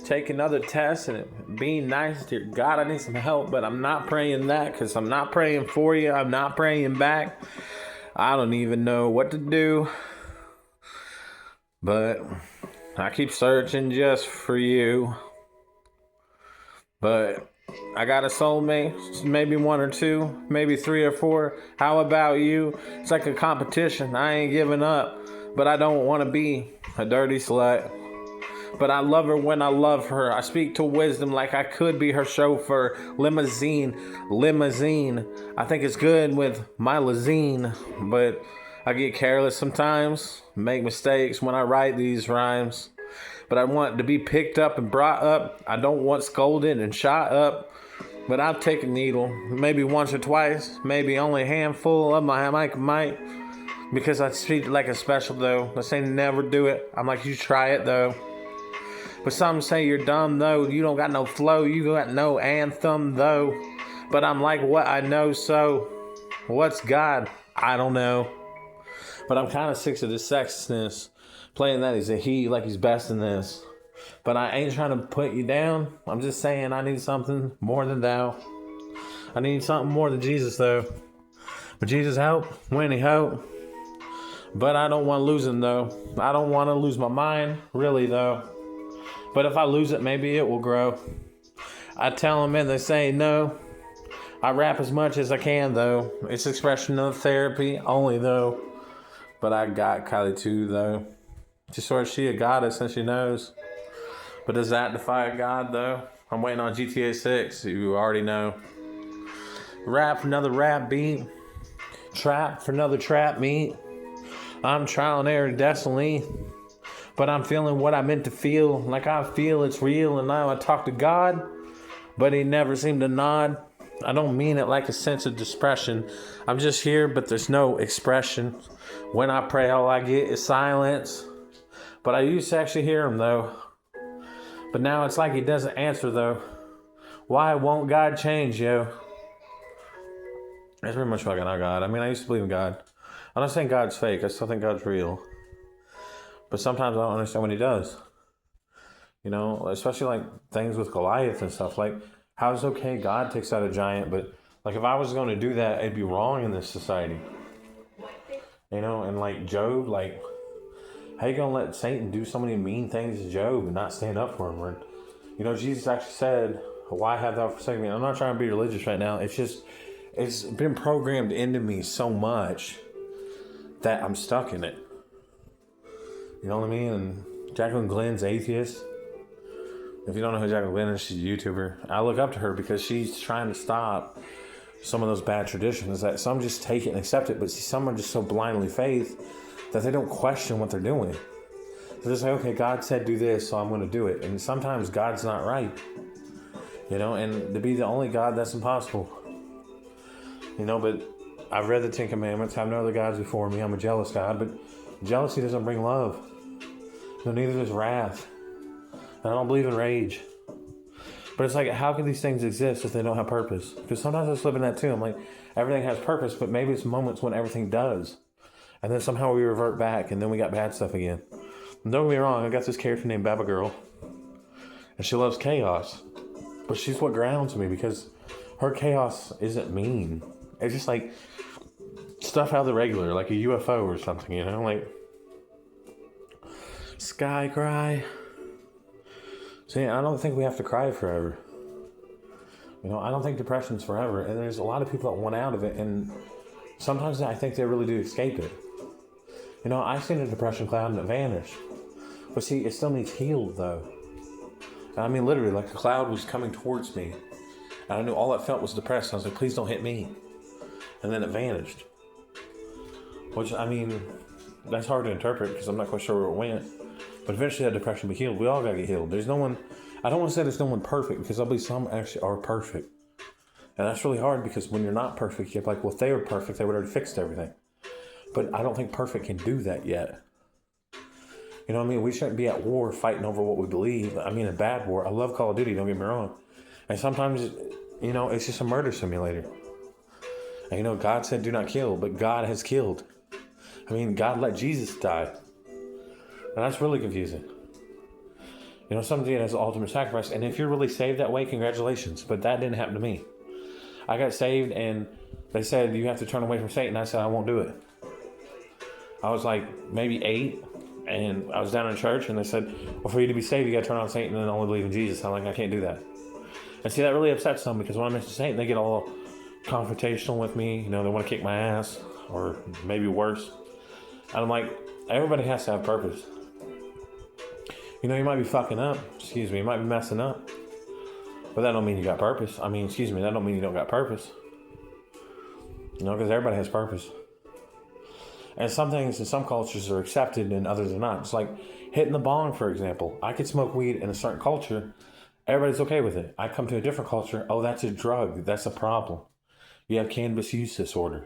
take another test and being nice. Dear God, I need some help, but I'm not praying that because I'm not praying for you. I'm not praying back. I don't even know what to do. But I keep searching just for you. But I got a soulmate, maybe one or two, maybe three or four. How about you? It's like a competition. I ain't giving up, but I don't want to be a dirty slut. But I love her when I love her. I speak to wisdom like I could be her chauffeur. Limousine. I think it's good with my limousine, but I get careless sometimes, make mistakes when I write these rhymes. But I want to be picked up and brought up. I don't want scolded and shot up. But I'll take a needle, maybe once or twice, maybe only a handful of my mic. Because I treat it like a special though. I say never do it. I'm like, you try it though. But some say you're dumb though. You don't got no flow. You got no anthem though. But I'm like, what I know so. What's God? I don't know. But I'm kind of sick of this sexiness. Playing that he's a he, like he's best in this. But I ain't trying to put you down. I'm just saying I need something more than thou. I need something more than Jesus though. But Jesus help when he help. But I don't want to lose him though. I don't want to lose my mind, really though. But if I lose it, maybe it will grow. I tell them and they say no. I rap as much as I can though. It's expression of therapy only though. But I got Kylie too though. Just sort of she a goddess and she knows. But does that defy God though? I'm waiting on GTA 6. You already know. Rap for another rap beat. Trap for another trap meet. I'm trial and error destiny. But I'm feeling what I meant to feel. Like I feel it's real. And now I talk to God. But he never seemed to nod. I don't mean it like a sense of depression. I'm just here but there's no expression. When I pray all I get is silence. But I used to actually hear him though. But now it's like he doesn't answer though. Why won't God change, yo? That's pretty much fucking not God. I mean, I used to believe in God. I'm not saying God's fake. I still think God's real. But sometimes I don't understand what he does. You know, especially like things with Goliath and stuff. Like, how is it okay God takes out a giant, but like if I was going to do that, it'd be wrong in this society. You know, and like Job, like, how you going to let Satan do so many mean things to Job and not stand up for him? Or, you know, Jesus actually said, why have thou forsaken me? I'm not trying to be religious right now. It's just, it's been programmed into me so much that I'm stuck in it. You know what I mean? And Jacqueline Glenn's atheist. If you don't know who Jacqueline Glenn is, she's a YouTuber. I look up to her because she's trying to stop some of those bad traditions that some just take it and accept it, but some are just so blindly faith that they don't question what they're doing. They're just like, okay, God said do this, so I'm going to do it. And sometimes God's not right. You know, and to be the only God, that's impossible. You know, but I've read the Ten Commandments. Have no other gods before me. I'm a jealous God, but jealousy doesn't bring love. No, neither does wrath. And I don't believe in rage. But it's like, how can these things exist if they don't have purpose? Because sometimes I just live in that too. I'm like, everything has purpose, but maybe it's moments when everything does. And then somehow we revert back, and then we got bad stuff again. And don't get me wrong, I got this character named Baba Girl. And she loves chaos. But she's what grounds me, because her chaos isn't mean. It's just like stuff out of the regular, like a UFO or something, you know? Like, sky cry. See, I don't think we have to cry forever. You know, I don't think depression's forever. And there's a lot of people that want out of it. And sometimes I think they really do escape it. You know, I've seen a depression cloud and it vanished. But see, it still needs healed, though. And I mean, literally, like a cloud was coming towards me. And I knew all it felt was depressed. I was like, please don't hit me. And then it vanished. Which, I mean, that's hard to interpret because I'm not quite sure where it went. But eventually that depression will be healed. We all got to get healed. There's no one, I don't want to say there's no one perfect, because I believe some actually are perfect. And that's really hard, because when you're not perfect, you're like, well, if they were perfect, they would have already fixed everything. But I don't think perfect can do that yet. You know what I mean? We shouldn't be at war fighting over what we believe. I mean, a bad war. I love Call of Duty, don't get me wrong. And sometimes, you know, it's just a murder simulator. And you know, God said do not kill, but God has killed. I mean, God let Jesus die. And that's really confusing. You know, some see it as the ultimate sacrifice. And if you're really saved that way, congratulations. But that didn't happen to me. I got saved and they said, you have to turn away from Satan. I said, I won't do it. I was like maybe 8 and I was down in church and they said, well, for you to be saved, you got to turn on Satan and only believe in Jesus. I'm like, I can't do that. And see, that really upsets them because when I mention Satan, they get all confrontational with me. You know, they want to kick my ass or maybe worse. And I'm like, everybody has to have purpose. You know, you might be fucking up. You might be messing up. But that don't mean you got purpose. That don't mean you don't got purpose. You know, because everybody has purpose. And some things in some cultures are accepted and others are not. It's like hitting the bong, for example. I could smoke weed in a certain culture. Everybody's okay with it. I come to a different culture. Oh, that's a drug. That's a problem. You have cannabis use disorder.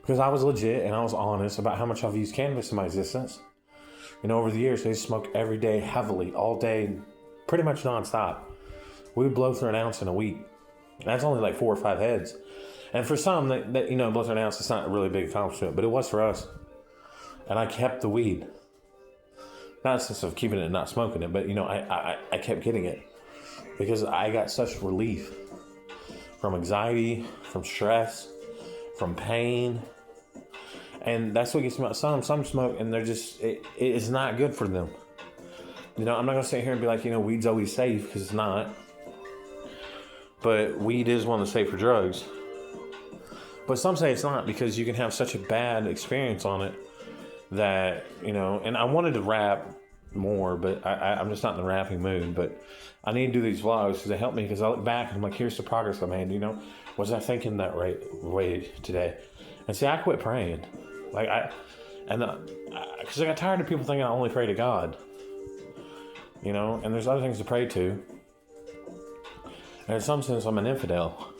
Because I was legit and I was honest about how much I've used cannabis in my existence. You know, over the years, I used to smoke every day, heavily, all day, pretty much nonstop. We would blow through an ounce in a week. That's only like 4 or 5 heads. And for some, that you know, blow through an ounce, it's not a really big accomplishment, but it was for us. And I kept the weed. Not in the sense of keeping it and not smoking it, but, you know, I kept getting it. Because I got such relief from anxiety, from stress, from pain. And that's what gets me about some. Some smoke and they're just, it's not good for them. You know, I'm not going to sit here and be like, you know, weed's always safe, because it's not. But weed is one of the safer drugs. But some say it's not, because you can have such a bad experience on it that, you know, and I wanted to rap more, but I'm just not in the rapping mood. But I need to do these vlogs because they help me, because I look back and I'm like, here's the progress I made, you know. Was I thinking that way today? And see, I quit praying. Because I got tired of people thinking I only pray to God. You know, and there's other things to pray to. And in some sense, I'm an infidel.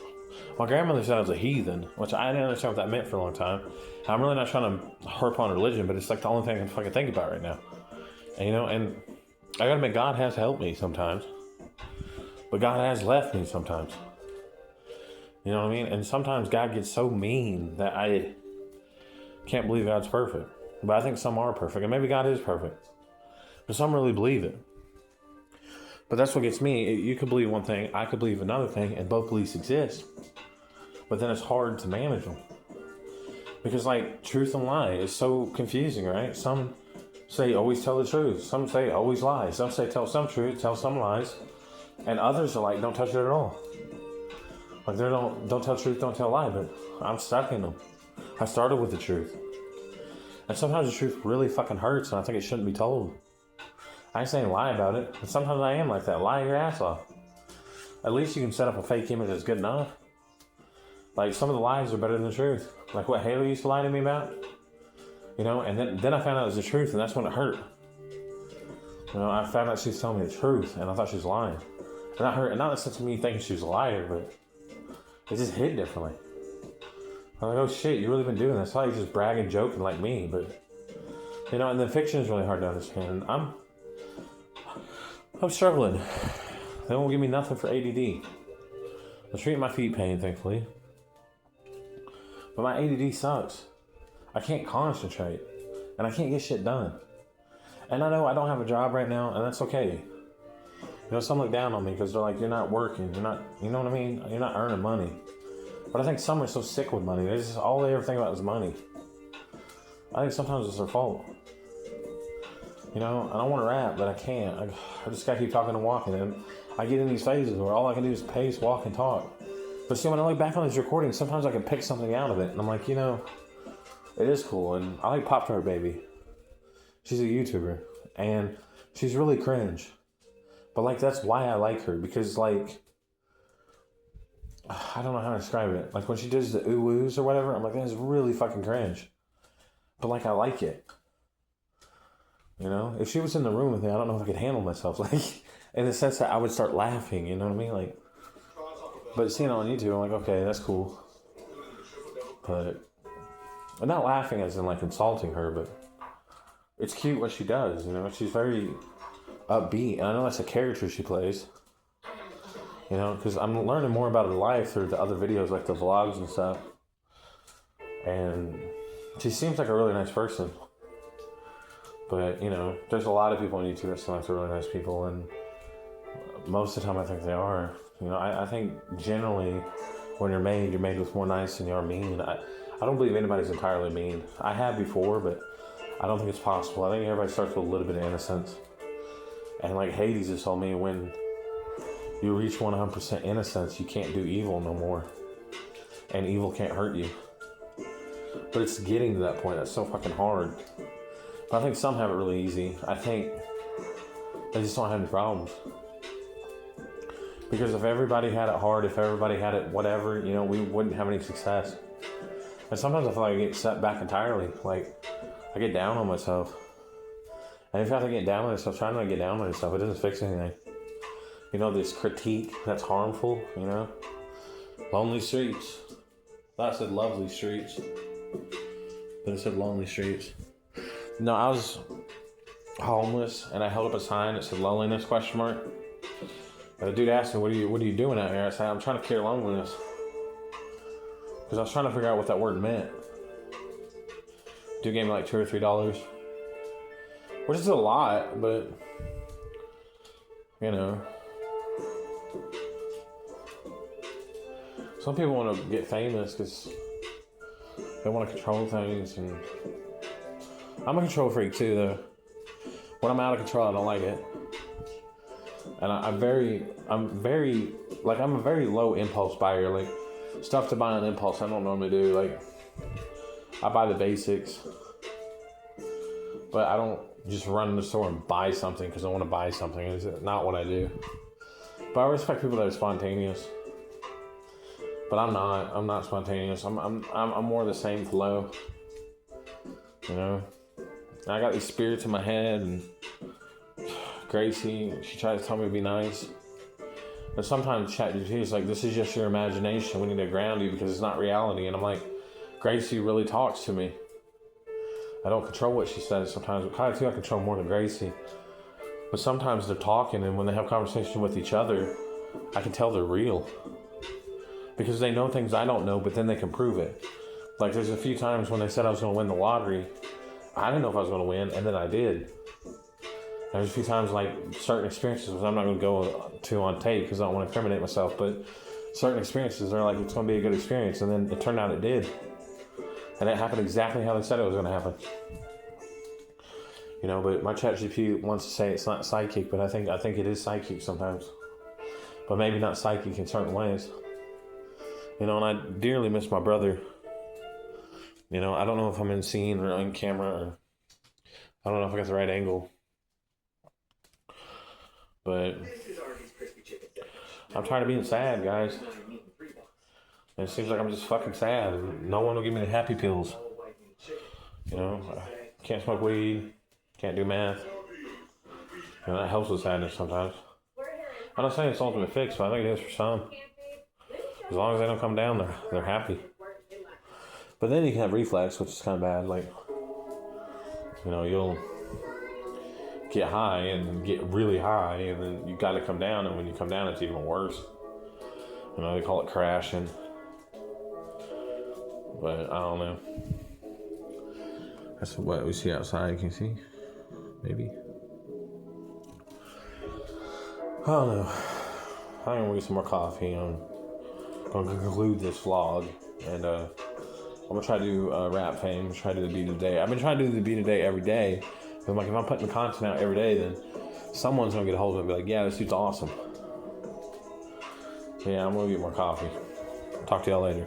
My grandmother said I was a heathen, which I didn't understand what that meant for a long time. I'm really not trying to harp on religion, but it's like the only thing I can fucking think about right now. And, you know, and I gotta admit, God has helped me sometimes. But God has left me sometimes. You know what I mean? And sometimes God gets so mean that I can't believe God's perfect. But I think some are perfect, and maybe God is perfect. But some really believe it. But that's what gets me. You could believe one thing, I could believe another thing, and both beliefs exist. But then it's hard to manage them. Because, like, truth and lie is so confusing, right? Some say always tell the truth. Some say always lie. Some say tell some truth, tell some lies. And others are like, don't touch it at all. Like, they don't tell truth, don't tell lie. But I'm stuck in them. I started with the truth. And sometimes the truth really fucking hurts, and I think it shouldn't be told. I ain't saying lie about it, but sometimes I am like that. Lie your ass off. At least you can set up a fake image that's good enough. Like, some of the lies are better than the truth. Like what Haley used to lie to me about. You know, and then I found out it was the truth, and that's when it hurt. You know, I found out she was telling me the truth, and I thought she was lying. And that hurt, and not in the sense of me thinking she was a liar, but it just hit differently. I'm like, oh shit, you really been doing this. I thought you just bragging, joking like me, but, you know, and then fiction is really hard to understand. I'm struggling. They won't give me nothing for ADD. I'm treating my feet pain, thankfully. But my ADD sucks. I can't concentrate. And I can't get shit done. And I know I don't have a job right now, and that's okay. You know, some look down on me because they're like, you're not working. You're not, you know what I mean? You're not earning money. But I think some are so sick with money. They just, all they ever think about is money. I think sometimes it's their fault. You know, I don't want to rap, but I can't. I just gotta keep talking and walking. And I get in these phases where all I can do is pace, walk, and talk. But see, when I look back on these recordings, sometimes I can pick something out of it. And I'm like, you know, it is cool. And I like Pop Tart Baby. She's a YouTuber. And she's really cringe. But, like, that's why I like her. Because, like, I don't know how to describe it. Like, when she does the ooh-woos or whatever, I'm like, that is really fucking cringe. But, like, I like it. You know? If she was in the room with me, I don't know if I could handle myself. Like, in the sense that I would start laughing, you know what I mean? Like, but seeing it on YouTube, I'm like, okay, that's cool. But I'm not laughing as in, like, insulting her, but it's cute what she does, you know? She's very upbeat. And I know that's a character she plays. You know, because I'm learning more about her life through the other videos, like the vlogs and stuff. And she seems like a really nice person. But, you know, there's a lot of people on YouTube that seem like they're really nice people, and most of the time I think they are. You know, I think generally when you're made with more nice than you are mean. I don't believe anybody's entirely mean. I have before, but I don't think it's possible. I think everybody starts with a little bit of innocence. And like Hades just told me, when you reach 100% innocence, you can't do evil no more. And evil can't hurt you. But it's getting to that point that's so fucking hard. But I think some have it really easy. I think they just don't have any problems. Because if everybody had it hard, if everybody had it whatever, you know, we wouldn't have any success. And sometimes I feel like I get set back entirely. Like, I get down on myself. And if I have to get down on myself, trying not to get down on myself, it doesn't fix anything. You know, this critique that's harmful, you know? Lonely streets. I said lovely streets. But it said lonely streets. No, I was homeless, and I held up a sign that said loneliness, ? And the dude asked me, what are you doing out here? I said, I'm trying to cure loneliness. Because I was trying to figure out what that word meant. Dude gave me like $2 or $3. Which is a lot, but, you know. Some people want to get famous because they want to control things. And I'm a control freak too, though. When I'm out of control, I don't like it. And I'm a very low impulse buyer. Like, stuff to buy on impulse, I don't normally do. Like, I buy the basics. But I don't just run in the store and buy something because I want to buy something. It's not what I do. But I respect people that are spontaneous. But I'm not spontaneous. I'm more the same flow. You know? And I got these spirits in my head, and Gracie, she tries to tell me to be nice. And sometimes ChatGPT is like, this is just your imagination. We need to ground you because it's not reality. And I'm like, Gracie really talks to me. I don't control what she says sometimes. But kind of feel I control more than Gracie. But sometimes they're talking, and when they have conversation with each other, I can tell they're real. Because they know things I don't know, but then they can prove it. Like, there's a few times when they said I was going to win the lottery. I didn't know if I was going to win, and then I did. There's a few times, like, certain experiences, which I'm not going to go to on tape because I don't want to incriminate myself, but certain experiences are like, it's going to be a good experience, and then it turned out it did. And it happened exactly how they said it was going to happen. You know, but my ChatGPT wants to say it's not psychic, but I think it is psychic sometimes. But maybe not psychic in certain ways. You know, and I dearly miss my brother. You know, I don't know if I'm in scene or on camera, or I don't know if I got the right angle. But I'm tired of being sad, guys. And it seems like I'm just fucking sad. And no one will give me the happy pills. You know, I can't smoke weed, can't do meth. You know, that helps with sadness sometimes. I'm not saying it's the ultimate fix, but I think it is for some. As long as they don't come down, they're happy. But then you can have reflex, which is kind of bad. Like, you know, you'll get high and get really high, and then you got to come down, and when you come down, it's even worse. You know, they call it crashing. But I don't know. That's what we see outside. Can you see? Maybe. I don't know. I'm gonna get some more coffee. I'm gonna conclude this vlog, and I'm gonna try to do Rap Fame. Try to do the beat of the day. I've been trying to do the beat of the day every day. But I'm like, if I'm putting the content out every day, then someone's gonna get a hold of it and be like, yeah, this dude's awesome. Yeah, I'm gonna get more coffee. Talk to y'all later.